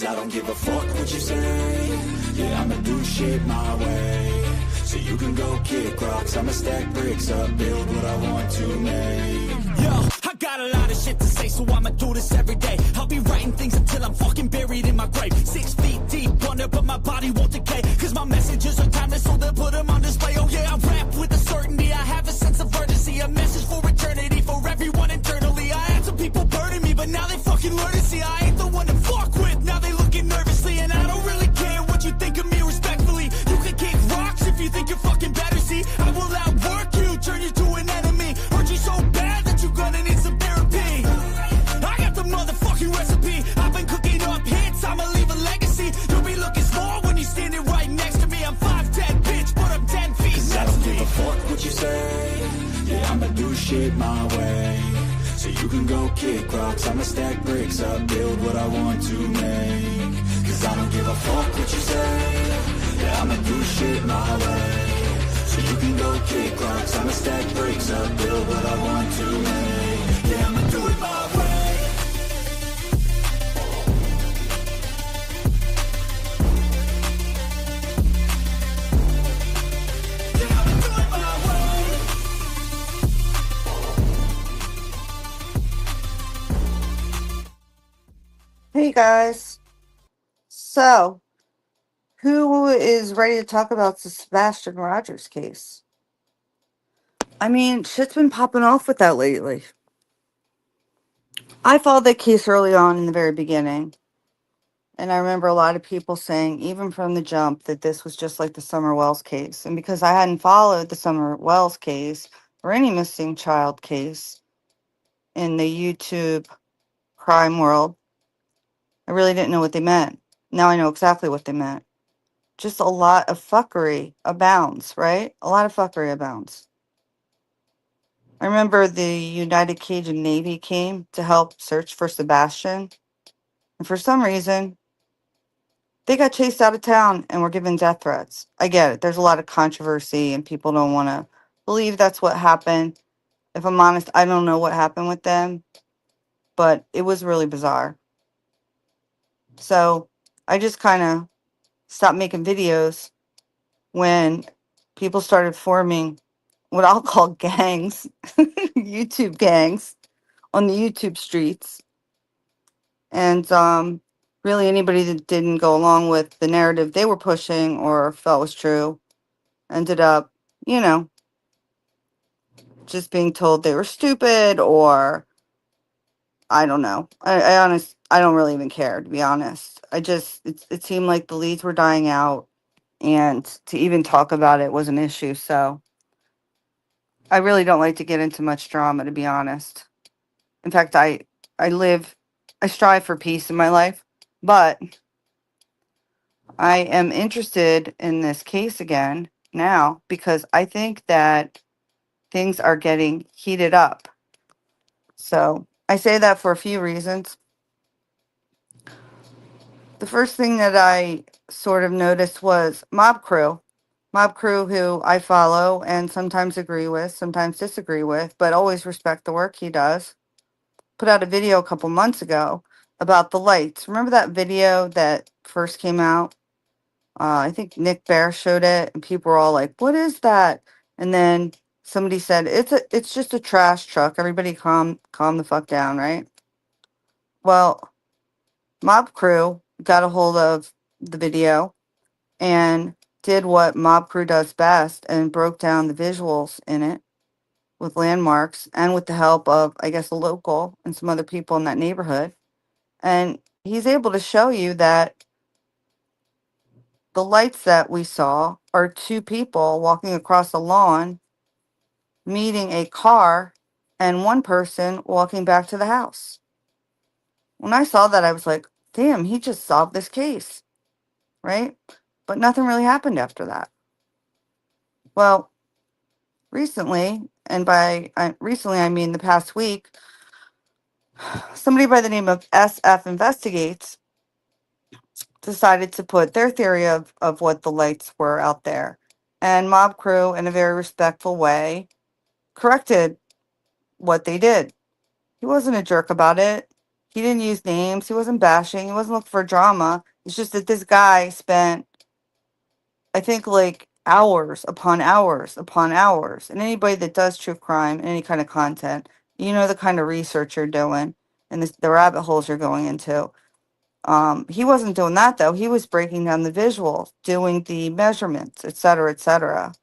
Cause I don't give a fuck what you say. Yeah, I'ma do shit my way. So you can go kick rocks, I'ma stack bricks up, build what I want to make. Yo, I got a lot of shit to say, so I'ma do this every day. I'll be writing things until I'm fucking buried in my grave. 6 feet deep under, but my body won't decay. Cause my messages are timeless, so they'll put them on display. Oh yeah, I rap with a certainty, I have a sense of urgency. A message for eternity, for everyone internally. I had some people burning me, but now they fucking learn to see I ain't the one to fuck with. Now they looking nervously, and I don't really care what you think of me respectfully. You can kick rocks if you think you're fucking better, see. I will outwork you, turn you to an enemy. Hurt you so bad that you're gonna need some therapy. I got the motherfucking recipe. I've been cooking up hits, I'ma leave a legacy. You'll be looking small when you're standing right next to me. I'm 5'10", bitch, but I'm 10 feet. Cause I don't give a fuck what you say. Yeah, I'ma do shit my way. So you can go kick rocks, I'ma stack bricks up, build what I want to make. Cause I don't give a fuck what you say. Yeah, I'ma do shit my way. So you can go kick rocks, I'ma stack bricks up, build what I want to make. Yeah, I'ma do it my way. Yeah, I'ma do it my way. Hey guys. So, who is ready to talk about the Sebastian Rogers case? I mean, shit's been popping off with that lately. I followed that case early on in the very beginning, and I remember a lot of people saying, even from the jump, that this was just like the Summer Wells case. And because I hadn't followed the Summer Wells case or any missing child case in the YouTube crime world, I really didn't know what they meant. Now I know exactly what they meant. Just a lot of fuckery abounds, right? A lot of fuckery abounds. I remember the United Cajun Navy came to help search for Sebastian, and for some reason, they got chased out of town and were given death threats. I get it. There's a lot of controversy, and people don't want to believe that's what happened. If I'm honest, I don't know what happened with them, but it was really bizarre. So I just kind of stopped making videos when people started forming what I'll call gangs, YouTube gangs on the YouTube streets. And really anybody that didn't go along with the narrative they were pushing or felt was true ended up, you know, just being told they were stupid, or I don't know. I don't really even care, to be honest. It seemed like the leads were dying out, and to even talk about it was an issue. So I really don't like to get into much drama, to be honest. In fact, I strive for peace in my life, but I am interested in this case again now because I think that things are getting heated up. So I say that for a few reasons. The first thing that I sort of noticed was Mob Crew. Mob Crew, who I follow and sometimes agree with, sometimes disagree with, but always respect the work he does, put out a video a couple months ago about the lights. Remember that video that first came out? I think Nick Bear showed it, and people were all like, "What is that?" And then somebody said, "It's just a trash truck. Everybody, calm the fuck down, right?" Well, Mob Crew got a hold of the video and did what Mob Crew does best and broke down the visuals in it with landmarks and with the help of, I guess, a local and some other people in that neighborhood. And he's able to show you that the lights that we saw are two people walking across a lawn, meeting a car, and one person walking back to the house. When I saw that, I was like, damn, he just solved this case, right? But nothing really happened after that. Well, recently, and by recently I mean the past week, somebody by the name of SF Investigates decided to put their theory of what the lights were out there. And Mob Crew, in a very respectful way, corrected what they did. He wasn't a jerk about it. He didn't use names. He wasn't bashing. He wasn't looking for drama. It's just that this guy spent, I think, like hours upon hours upon hours. And anybody that does true crime and any kind of content, you know the kind of research you're doing and the rabbit holes you're going into. He wasn't doing that though. He was breaking down the visuals, doing the measurements, et cetera, et cetera.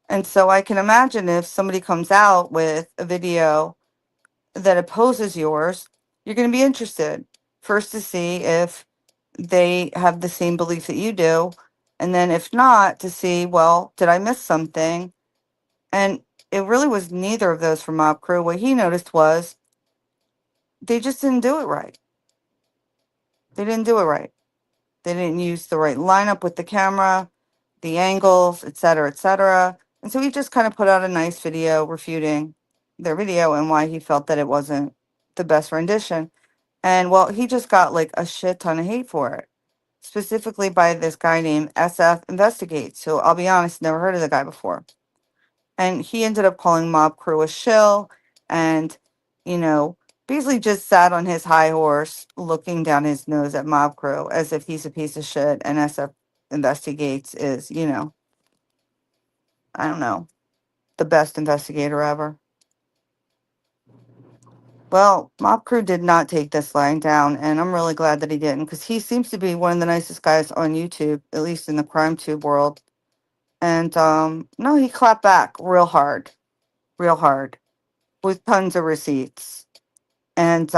And so I can imagine if somebody comes out with a video that opposes yours, you're going to be interested first to see if they have the same belief that you do. And then if not, to see, well, did I miss something? And it really was neither of those for Mob Crew. What he noticed was they just didn't do it right. They didn't do it right. They didn't use the right lineup with the camera, the angles, et cetera, et cetera. And so he just kind of put out a nice video refuting their video and why he felt that it wasn't the best rendition. And well, he just got like a shit ton of hate for it, specifically by this guy named SF Investigates, who I'll be honest, never heard of the guy before. And he ended up calling Mob Crew a shill and, you know, basically just sat on his high horse looking down his nose at Mob Crew as if he's a piece of shit and SF Investigates is, you know, I don't know, the best investigator ever. Well, Mob Crew did not take this lying down, and I'm really glad that he didn't, because he seems to be one of the nicest guys on YouTube, at least in the crime tube world. And no, he clapped back real hard, with tons of receipts. And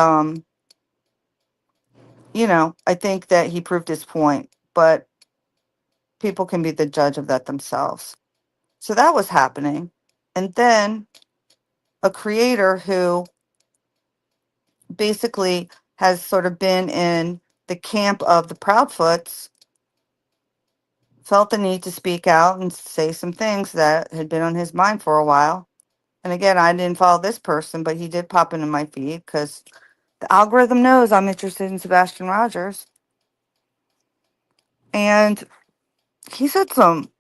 you know, I think that he proved his point, but people can be the judge of that themselves. So that was happening. And then a creator who basically has sort of been in the camp of the Proudfoots felt the need to speak out and say some things that had been on his mind for a while. And again, I didn't follow this person, but he did pop into my feed because the algorithm knows I'm interested in Sebastian Rogers. And he said some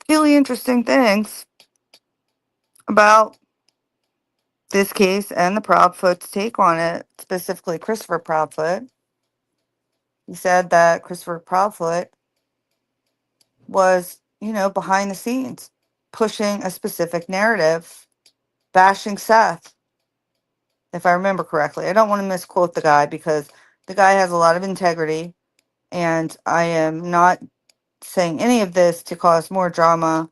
really interesting things about this case and the Proudfoot's take on it, specifically Christopher Proudfoot. He said that Christopher Proudfoot was, you know, behind the scenes, pushing a specific narrative, bashing Seth, if I remember correctly. I don't want to misquote the guy because the guy has a lot of integrity, and I am not saying any of this to cause more drama.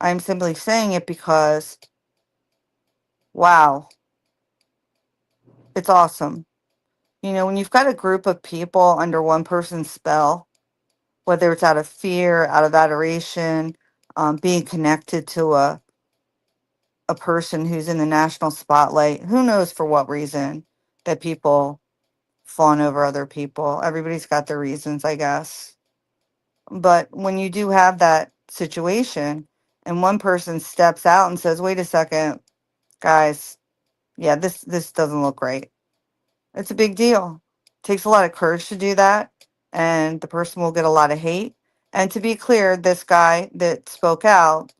I'm simply saying it because, wow, it's awesome. You know, when you've got a group of people under one person's spell, whether it's out of fear, out of adoration, being connected to a person who's in the national spotlight, who knows for what reason that people fawn over other people. Everybody's got their reasons, I guess. But when you do have that situation and one person steps out and says, "Wait a second, guys, yeah, this doesn't look right." It's a big deal. It takes a lot of courage to do that, and the person will get a lot of hate. And to be clear, this guy that spoke out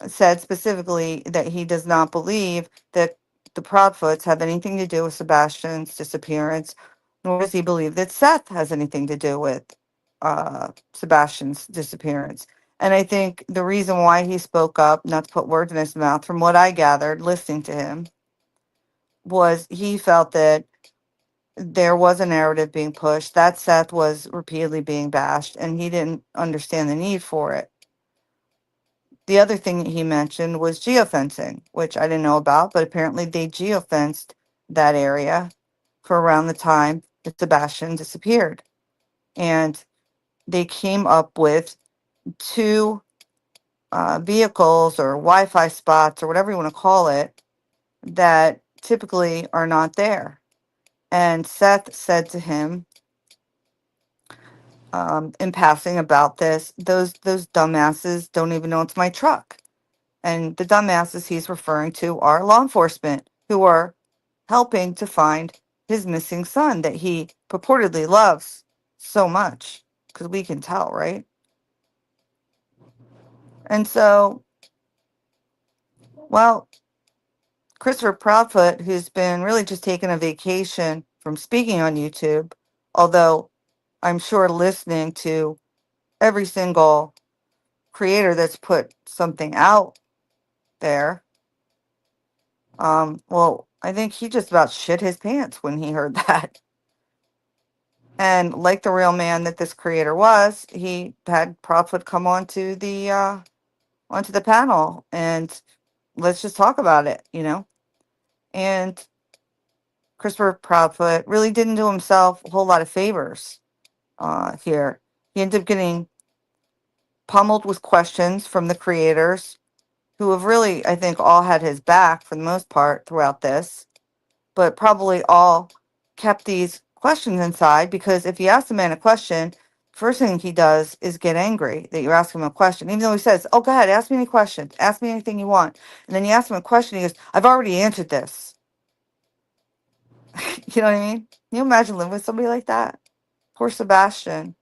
said specifically that he does not believe that the Proudfoots have anything to do with Sebastian's disappearance, nor does he believe that Seth has anything to do with Sebastian's disappearance. And I think the reason why he spoke up, not to put words in his mouth, from what I gathered listening to him, was he felt that there was a narrative being pushed, that Seth was repeatedly being bashed, and he didn't understand the need for it. The other thing that he mentioned was geofencing, which I didn't know about, but apparently they geofenced that area for around the time that Sebastian disappeared. And they came up with two vehicles or Wi Fi spots or whatever you want to call it that typically are not there. And Seth said to him, in passing about this, those dumbasses don't even know it's my truck. And the dumbasses he's referring to are law enforcement who are helping to find his missing son that he purportedly loves so much. Because we can tell, right? And so, well, Christopher Proudfoot, who's been really just taking a vacation from speaking on YouTube, although I'm sure listening to every single creator that's put something out there. Well, I think he just about shit his pants when he heard that. And like the real man that this creator was, he had Proudfoot come onto the panel and let's just talk about it, you know. And Christopher Proudfoot really didn't do himself a whole lot of favors here. He ended up getting pummeled with questions from the creators who have really, I think, all had his back for the most part throughout this, but probably all kept these questions inside because if you ask the man a question, first thing he does is get angry that you ask him a question, even though he says, "Oh, go ahead, ask me any questions, ask me anything you want." And then you ask him a question, he goes, "I've already answered this." You know what I mean? Can you imagine living with somebody like that? Poor Sebastian.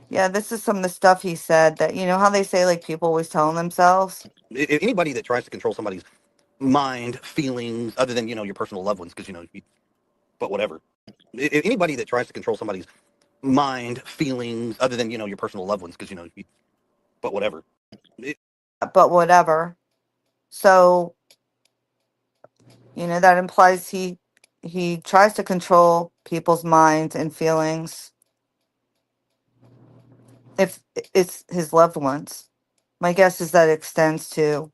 Yeah, this is some of the stuff he said that, you know, how they say like people always telling themselves. Anybody that tries to control somebody's mind, feelings, other than your personal loved ones, because but whatever. Anybody that tries to control somebody's mind, feelings, other than your personal loved ones, because but whatever. But whatever. So, you know, that implies he tries to control people's minds and feelings if it's his loved ones. My guess is that extends to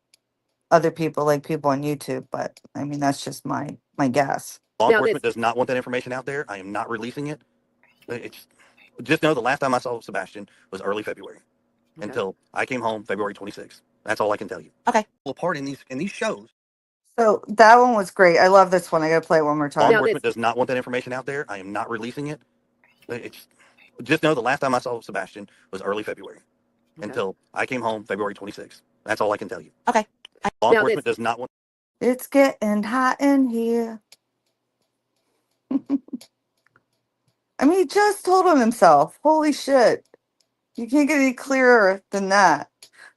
other people, like people on YouTube, but I mean that's just my guess. Law enforcement does not want that information out there. I am not releasing it. It's just know the last time I saw Sebastian was early February. Until I came home February 26th. That's all I can tell you. Okay. A part in these shows. So that one was great. I love this one. I gotta play it one more Law time. enforcement does not want that information out there. I am not releasing it. It's just know the last time I saw Sebastian was early February. Until I came home February 26th. That's all I can tell you. Okay. Law enforcement does not want. It's getting hot in here. I mean, he just told on himself. Holy shit. You can't get any clearer than that.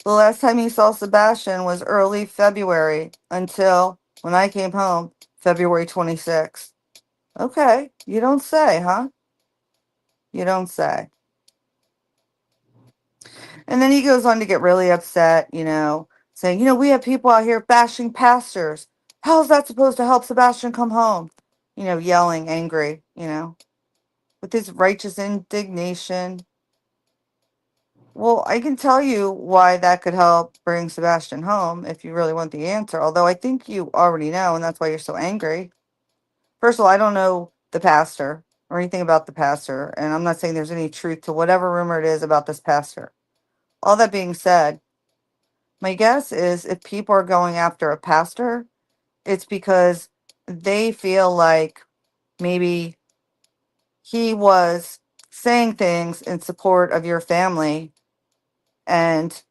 The last time you saw Sebastian was early February until when I came home, February 26th. Okay, you don't say, huh? You don't say. And then he goes on to get really upset, you know, saying, you know, we have people out here bashing pastors. How is that supposed to help Sebastian come home? You know, yelling, angry, you know, with his righteous indignation. Well, I can tell you why that could help bring Sebastian home if you really want the answer. Although I think you already know, and that's why you're so angry. First of all, I don't know the pastor or anything about the pastor, and I'm not saying there's any truth to whatever rumor it is about this pastor. All that being said, my guess is if people are going after a pastor, it's because they feel like maybe he was saying things in support of your family and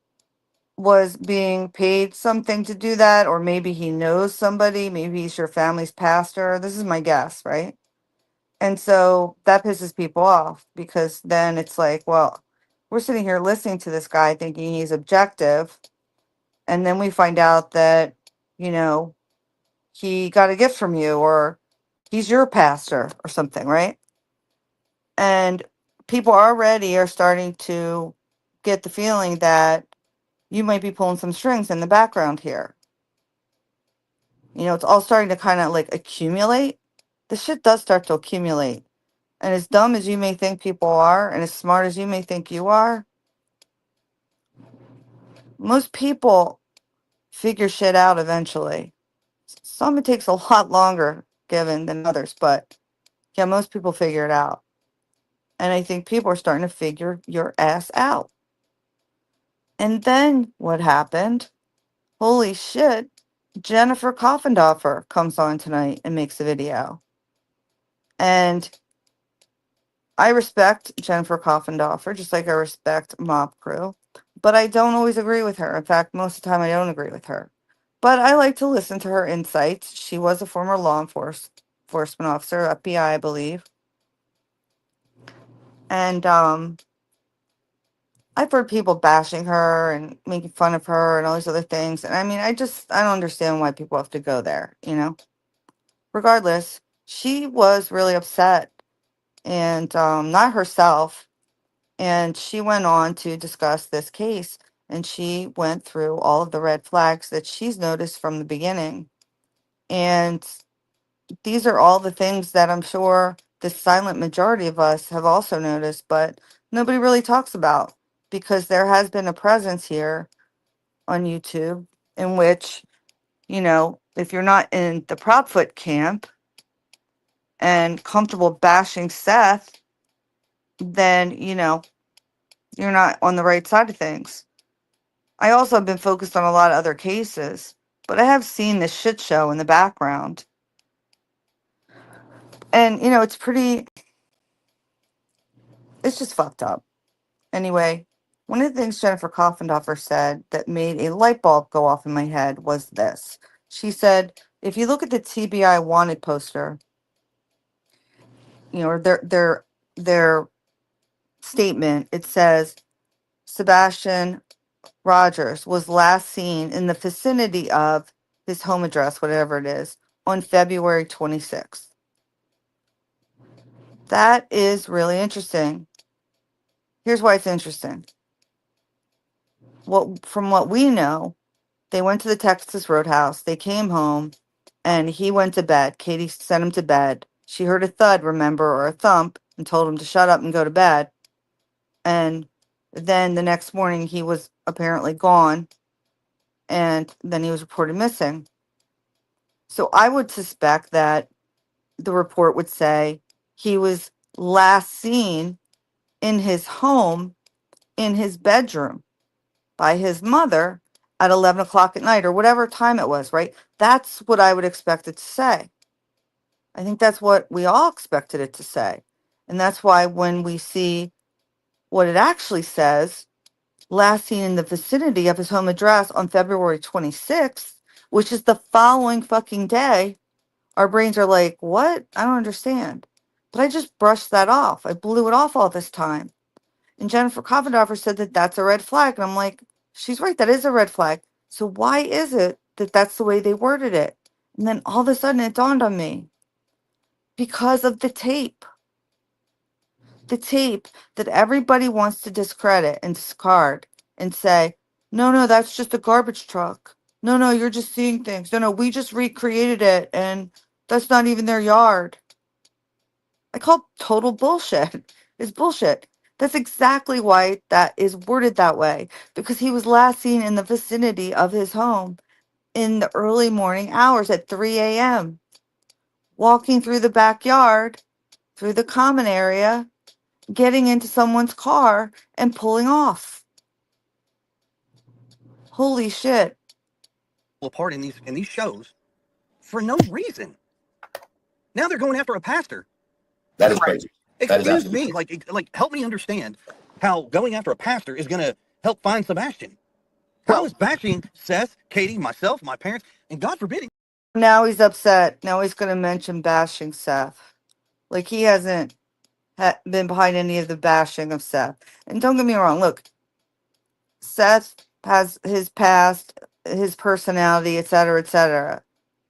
was being paid something to do that, or maybe he knows somebody, maybe he's your family's pastor. This is my guess, right? And so that pisses people off because then it's like, well, we're sitting here listening to this guy thinking he's objective. And then we find out that, you know, he got a gift from you or he's your pastor or something, right? And people already are starting to get the feeling that you might be pulling some strings in the background here. You know, it's all starting to kind of like accumulate. The shit does start to accumulate. And as dumb as you may think people are, and as smart as you may think you are, most people figure shit out eventually. Some it takes a lot longer given than others, but yeah, most people figure it out. And I think people are starting to figure your ass out. And then what happened? Holy shit. Jennifer Coffendorfer comes on tonight and makes a video. And I respect Jennifer Coffendorfer, just like I respect Mob Crew, but I don't always agree with her. In fact, most of the time I don't agree with her. But I like to listen to her insights. She was a former enforcement officer, FBI, I believe. And I've heard people bashing her and making fun of her and all these other things. And I mean, I don't understand why people have to go there, you know? Regardless, she was really upset and not herself. And she went on to discuss this case and she went through all of the red flags that she's noticed from the beginning. And these are all the things that I'm sure the silent majority of us have also noticed, but nobody really talks about because there has been a presence here on YouTube in which, you know, if you're not in the Proudfoot camp and comfortable bashing Seth, then, you know, you're not on the right side of things. I also have been focused on a lot of other cases, but I have seen this shit show in the background. And, you know, it's just fucked up. Anyway, one of the things Jennifer Coffendoffer said that made a light bulb go off in my head was this. She said, if you look at the TBI wanted poster, you know, or their statement, it says Sebastian Rogers was last seen in the vicinity of his home address, whatever it is, on February 26th. That is really interesting. Here's why it's interesting. From what we know, they went to the Texas Roadhouse. They came home and he went to bed. Katie sent him to bed. She heard a thud, remember, or a thump, and told him to shut up and go to bed. And then the next morning, he was apparently gone. And then he was reported missing. So I would suspect that the report would say he was last seen in his home, in his bedroom, by his mother at 11 o'clock at night or whatever time it was, right? That's what I would expect it to say. I think that's what we all expected it to say. And that's why when we see what it actually says, last seen in the vicinity of his home address on February 26th, which is the following fucking day, our brains are like, what? I don't understand. But I just brushed that off. I blew it off all this time. And Jennifer Coffendorfer said that that's a red flag. And I'm like, she's right. That is a red flag. So why is it that that's the way they worded it? And then all of a sudden it dawned on me because of the tape. The tape that everybody wants to discredit and discard and say, no, that's just a garbage truck. No, you're just seeing things. No, we just recreated it and that's not even their yard. I call total bullshit. It's bullshit. That's exactly why that is worded that way. Because he was last seen in the vicinity of his home in the early morning hours at 3 a.m., walking through the backyard, through the common area, getting into someone's car and pulling off. Holy shit. Apart in these shows for no reason. Now they're going after a pastor. That is crazy. Excuse me, like help me understand how going after a pastor is going to help find Sebastian. How is bashing Seth, Katie, myself, my parents, and God forbid it. Now he's upset. Now he's going to mention bashing Seth. Like he hasn't been behind any of the bashing of Seth. And don't get me wrong, look, Seth has his past, his personality, etc., etc.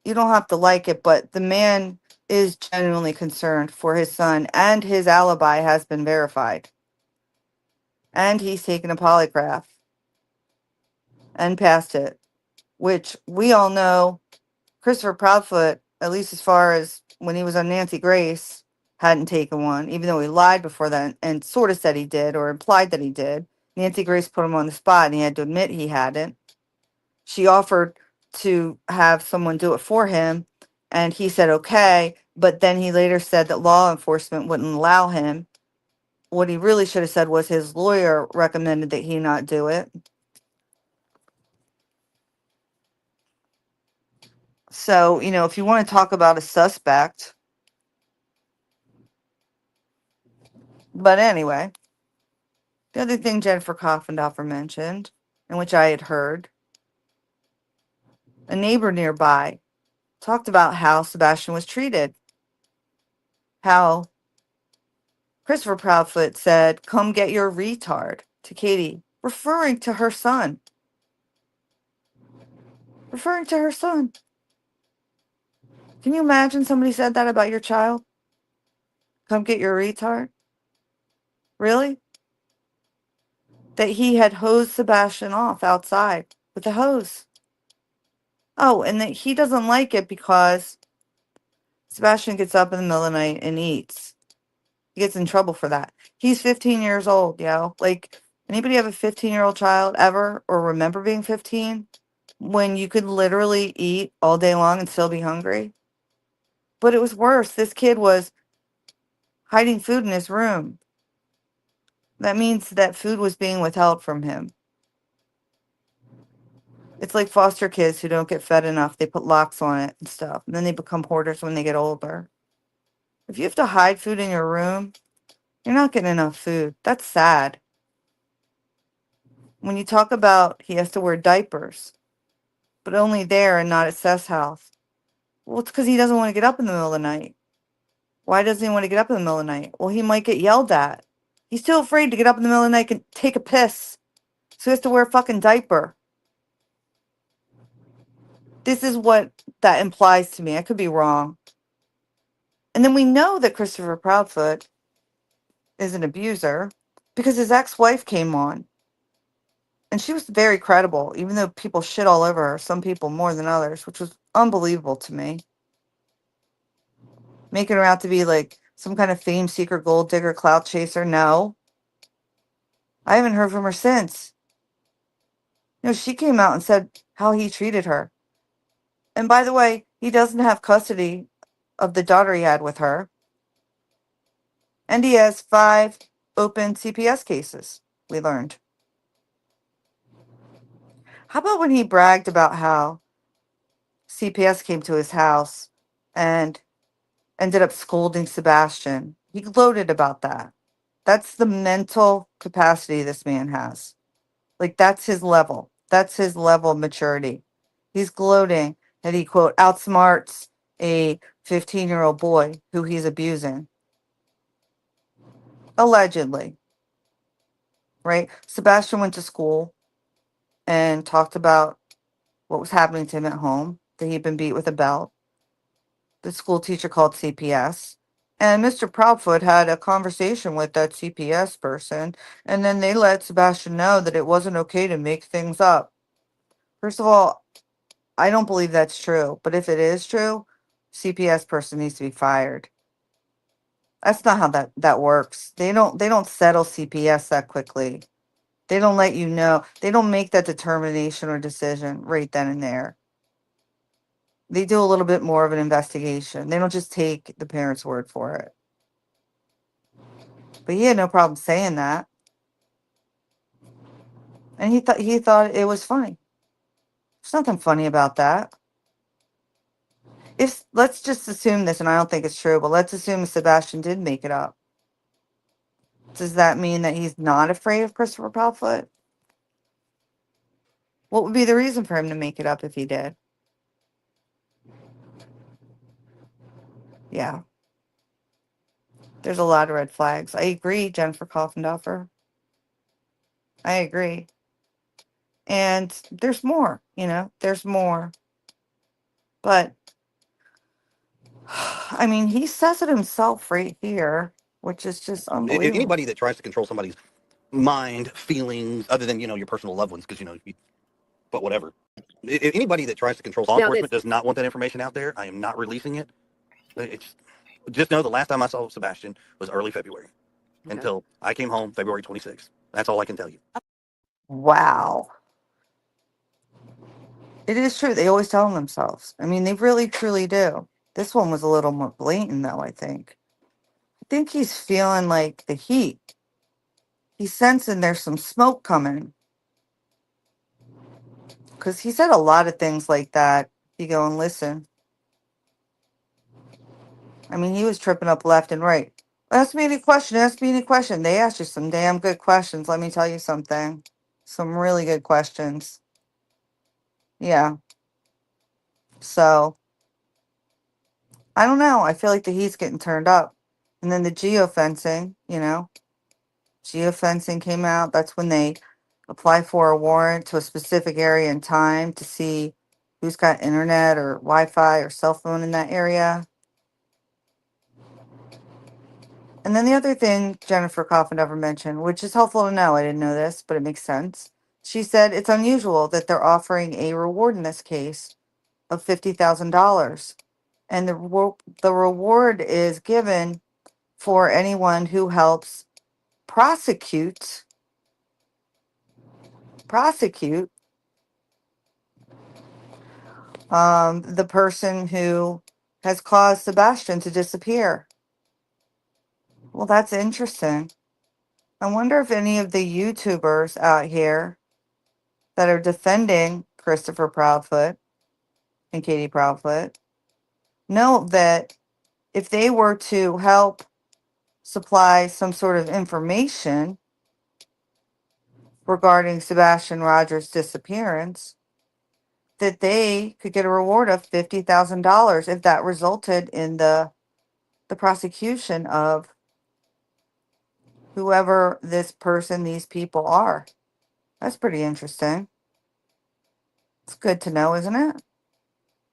You don't have to like it, but the man is genuinely concerned for his son, and his alibi has been verified. And he's taken a polygraph and passed it, which we all know Christopher Proudfoot, at least as far as when he was on Nancy Grace, hadn't taken one, even though he lied before that and sort of said he did or implied that he did. Nancy Grace put him on the spot and he had to admit he hadn't. She offered to have someone do it for him and he said okay, but then he later said that law enforcement wouldn't allow him. What he really should have said was his lawyer recommended that he not do it. So, you know, if you want to talk about a suspect. But anyway, the other thing Jennifer Coffendoffer mentioned, and which I had heard, a neighbor nearby talked about how Sebastian was treated. How Christopher Proudfoot said, come get your retard. to Katie, referring to her son. Referring to her son. Can you imagine somebody said that about your child? Come get your retard? Really? That he had hosed Sebastian off outside with a hose. Oh, and that he doesn't like it because Sebastian gets up in the middle of the night and eats. He gets in trouble for that. He's 15 years old, yo. Like, anybody have a 15-year-old child ever or remember being 15 when you could literally eat all day long and still be hungry? But it was worse. This kid was hiding food in his room. That means that food was being withheld from him. It's like foster kids who don't get fed enough. They put locks on it and stuff. And then they become hoarders when they get older. If you have to hide food in your room, you're not getting enough food. That's sad. When you talk about he has to wear diapers, but only there and not at Seth's house. Well, it's because he doesn't want to get up in the middle of the night. Why doesn't he want to get up in the middle of the night? Well, he might get yelled at. He's too afraid to get up in the middle of the night and take a piss. So he has to wear a fucking diaper. This is what that implies to me. I could be wrong. And then we know that Christopher Proudfoot is an abuser because his ex-wife came on. And she was very credible, even though people shit all over her, some people more than others, which was unbelievable to me. Making her out to be like some kind of fame seeker, gold digger, clout chaser. No. I haven't heard from her since. She came out and said how he treated her. And by the way, he doesn't have custody of the daughter he had with her. And he has 5 open CPS cases, we learned. How about when he bragged about how CPS came to his house and ended up scolding Sebastian? He gloated about that. That's the mental capacity this man has. Like, that's his level. That's his level of maturity. He's gloating that he, quote, outsmarts a 15-year-old boy who he's abusing. Allegedly. Right? Sebastian went to school and talked about what was happening to him at home, that he'd been beat with a belt. The school teacher called CPS. And Mr. Proudfoot had a conversation with that CPS person, and then they let Sebastian know that it wasn't okay to make things up. First of all, I don't believe that's true, but if it is true, CPS person needs to be fired. That's not how that works. They don't settle CPS that quickly. They don't let you know. They don't make that determination or decision right then and there. They do a little bit more of an investigation. They don't just take the parents' word for it. But he had no problem saying that. And he thought it was funny. There's nothing funny about that. If let's just assume this, and I don't think it's true, but let's assume Sebastian did make it up. Does that mean that he's not afraid of Christopher Proudfoot? What would be the reason for him to make it up if he did? Yeah. There's a lot of red flags. I agree, Jennifer Coffendoffer. I agree. And there's more, there's more. But, I mean, he says it himself right here, which is just unbelievable. Anybody that tries to control somebody's mind, feelings, other than, your personal loved ones, because, but whatever. Anybody that tries to control law enforcement does not want that information out there. I am not releasing it. It's, just know the last time I saw Sebastian was early February until I came home February 26th. That's all I can tell you. Wow. It is true. They always tell themselves. I mean, they really, truly do. This one was a little more blatant, though, I think. I think he's feeling like the heat. He's sensing there's some smoke coming. Because he said a lot of things like that. You go and listen. I mean, he was tripping up left and right. Ask me any question. Ask me any question. They asked you some damn good questions. Let me tell you something. Some really good questions. Yeah. So, I don't know. I feel like the heat's getting turned up. And then the geofencing, geofencing came out. That's when they apply for a warrant to a specific area and time to see who's got internet or Wi-Fi or cell phone in that area. And then the other thing Jennifer Coffin never mentioned, which is helpful to know, I didn't know this, but it makes sense. She said it's unusual that they're offering a reward in this case of $50,000. And the reward is given for anyone who helps prosecute the person who has caused Sebastian to disappear. Well, that's interesting. I wonder if any of the YouTubers out here that are defending Christopher Proudfoot and Katie Proudfoot know that if they were to help supply some sort of information regarding Sebastian Rogers' disappearance, that they could get a reward of $50,000 if that resulted in the prosecution of whoever this person, these people are. That's pretty interesting. It's good to know, isn't it?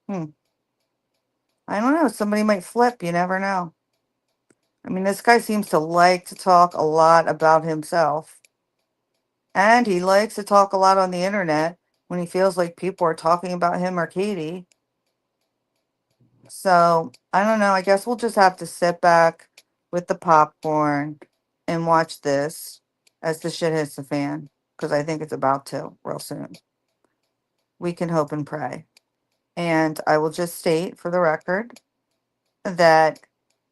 I don't know. Somebody might flip. You never know. I mean, this guy seems to like to talk a lot about himself. And he likes to talk a lot on the internet when he feels like people are talking about him or Katie. So, I don't know. I guess we'll just have to sit back with the popcorn and watch this as the shit hits the fan. Because I think it's about to real soon. We can hope and pray. And I will just state for the record that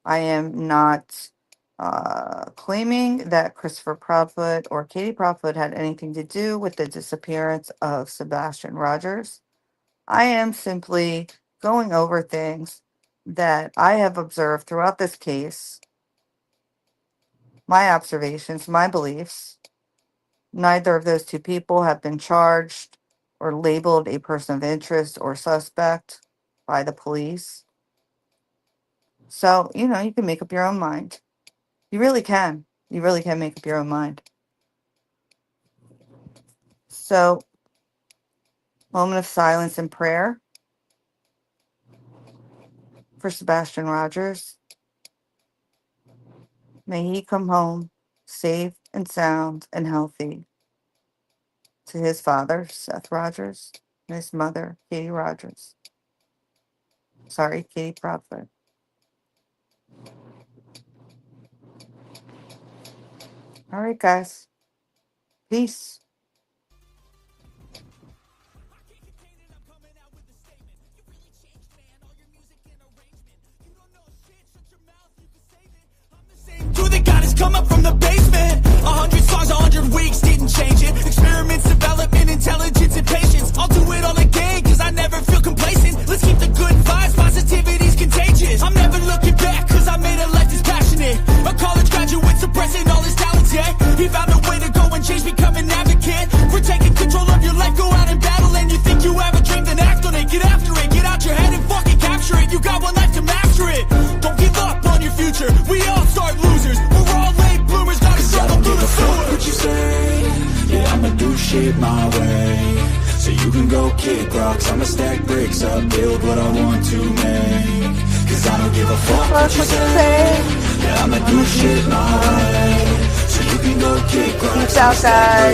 I am not claiming that Christopher Proudfoot or Katie Proudfoot had anything to do with the disappearance of Sebastian Rogers. I am simply going over things that I have observed throughout this case, my observations, my beliefs. Neither of those two people have been charged or labeled a person of interest or suspect by the police. So, you can make up your own mind. You really can. You really can make up your own mind. So, moment of silence and prayer for Sebastian Rogers. May he come home safe and sound and healthy to his father, Seth Rogers, and his mother, Katie Rogers. Sorry, Katie Proudfoot. All right, guys. Peace. Come up from the basement. 100 songs, 100 weeks, didn't change it. Experiments, development, intelligence, and patience. I'll do it all again, cause I never feel complacent. Let's keep the good vibes, positivity's contagious. I'm never looking back, cause I made a life that's passionate. A college graduate suppressing all his talents, yeah. He found a way to go and change, become an advocate. For taking control of your life, go out and battle. And you think you have a dream, then act on it. Get after it, get out your head and fucking capture it. You got one life to master it. Don't give up on your future, we all start losers. What you say? Yeah, I'ma do shit my way. So you can go kick rocks, I'ma stack bricks up, build what I want to make. Cause I don't give a fuck what you say. Yeah, I'ma do shit my way. So you can go kick rocks. Peace out, guys.